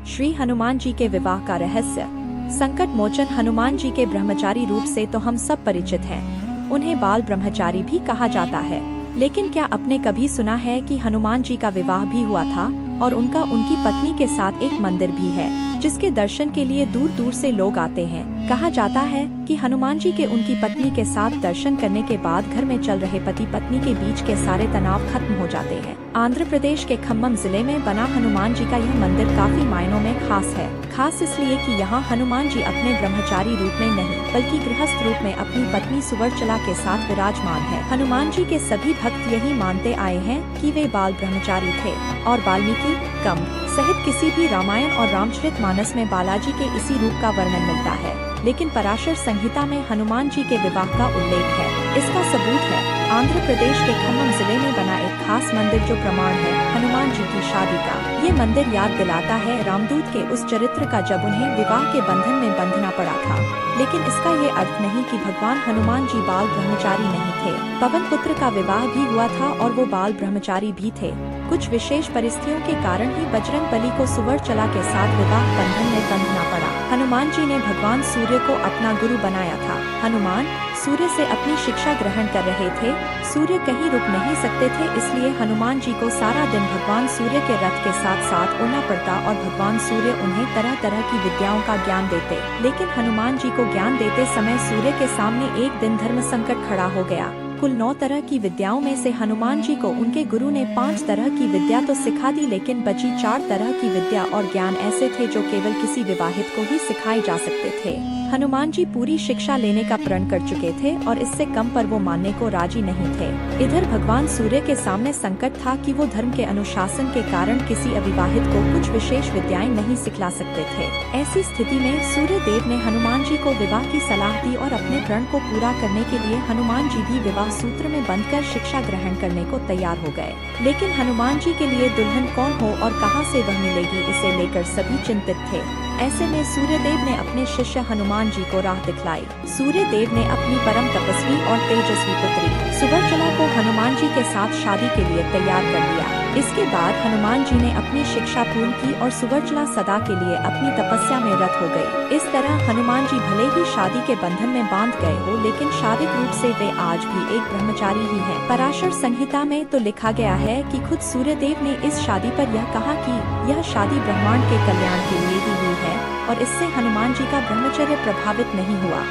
श्री हनुमान जी के विवाह का रहस्य। संकट मोचन हनुमान जी के ब्रह्मचारी रूप से तो हम सब परिचित हैं। उन्हें बाल ब्रह्मचारी भी कहा जाता है। लेकिन क्या आपने कभी सुना है कि हनुमान जी का विवाह भी हुआ था और उनका उनकी पत्नी के साथ एक मंदिर भी है जिसके दर्शन के लिए दूर दूर से लोग आते हैं। कहा जाता है कि हनुमान जी के उनकी पत्नी के साथ दर्शन करने के बाद घर में चल रहे पति पत्नी के बीच के सारे तनाव खत्म हो जाते हैं। आंध्र प्रदेश के खम्मम जिले में बना हनुमान जी का यह मंदिर काफी मायनों में खास है। खास इसलिए कि यहाँ हनुमान जी अपने ब्रह्मचारी रूप में नहीं बल्कि गृहस्थ रूप में अपनी पत्नी सुवर्चला के साथ विराजमान है। हनुमान जी के सभी भक्त यही मानते आए हैं कि वे बाल ब्रह्मचारी थे और वाल्मीकि कंब सहित किसी भी रामायण और रामचरितमानस में बालाजी के इसी रूप का वर्णन मिलता है। लेकिन पराशर संहिता में हनुमान जी के विवाह का उल्लेख है। इसका सबूत है आंध्र प्रदेश के खम्मम जिले में बना एक खास मंदिर जो प्रमाण है हनुमान जी की शादी का। ये मंदिर याद दिलाता है रामदूत के उस चरित्र का जब उन्हें विवाह के बंधन में बंधना पड़ा था। लेकिन इसका ये अर्थ नहीं कि भगवान हनुमान जी बाल ब्रह्मचारी नहीं थे। पवन पुत्र का विवाह भी हुआ था और वो बाल ब्रह्मचारी भी थे। कुछ विशेष परिस्थितियों के कारण ही बजरंग बली को सुवर्चला के साथ विवाह बंधन में बंधना पड़ा। हनुमान जी ने भगवान सूर्य को अपना गुरु बनाया था। हनुमान सूर्य से अपनी शिक्षा ग्रहण कर रहे थे। सूर्य कहीं रुक नहीं सकते थे, इसलिए हनुमान जी को सारा दिन भगवान सूर्य के रथ के साथ साथ उड़ना पड़ता और भगवान सूर्य उन्हें तरह तरह की विद्याओं का ज्ञान देते। लेकिन हनुमान जी को ज्ञान देते समय सूर्य के सामने एक दिन धर्म संकट खड़ा हो गया। कुल 9 तरह की विद्याओं में से हनुमान जी को उनके गुरु ने 5 तरह की विद्या तो सिखा दी, लेकिन बची 4 तरह की विद्या और ज्ञान ऐसे थे जो केवल किसी विवाहित को ही सिखाए जा सकते थे। हनुमान जी पूरी शिक्षा लेने का प्रण कर चुके थे और इससे कम पर वो मानने को राजी नहीं थे। इधर भगवान सूर्य के सामने संकट था कि वो धर्म के अनुशासन के कारण किसी अविवाहित को कुछ विशेष विद्याएं नहीं सिखला सकते थे। ऐसी स्थिति में सूर्य देव ने हनुमान जी को विवाह की सलाह दी और अपने प्रण को पूरा करने के लिए हनुमान जी भी विवाह सूत्र में बंधकर शिक्षा ग्रहण करने को तैयार हो गए। लेकिन हनुमान जी के लिए दुल्हन कौन हो और कहां से वह मिलेगी, इसे लेकर सभी चिंतित थे। ऐसे में सूर्यदेव ने अपने शिष्य हनुमान जी को राह दिखलाई। सूर्यदेव ने अपनी परम तपस्वी और तेजस्वी पुत्री सुवर्चला को हनुमान जी के साथ शादी के लिए तैयार कर लिया। इसके बाद हनुमान जी ने अपनी शिक्षा पूर्ण की और सुवर्चला सदा के लिए अपनी तपस्या में रत हो गई। इस तरह हनुमान जी भले ही शादी के बंधन में बांध गए हो, लेकिन शारीरिक रूप से वे आज भी एक ब्रह्मचारी ही हैं। पराशर संहिता में तो लिखा गया है कि खुद सूर्यदेव ने इस शादी पर यह कहा कि यह शादी ब्रह्मांड के कल्याण के लिए ही हुई है और इससे हनुमान जी का ब्रह्मचर्य प्रभावित नहीं हुआ।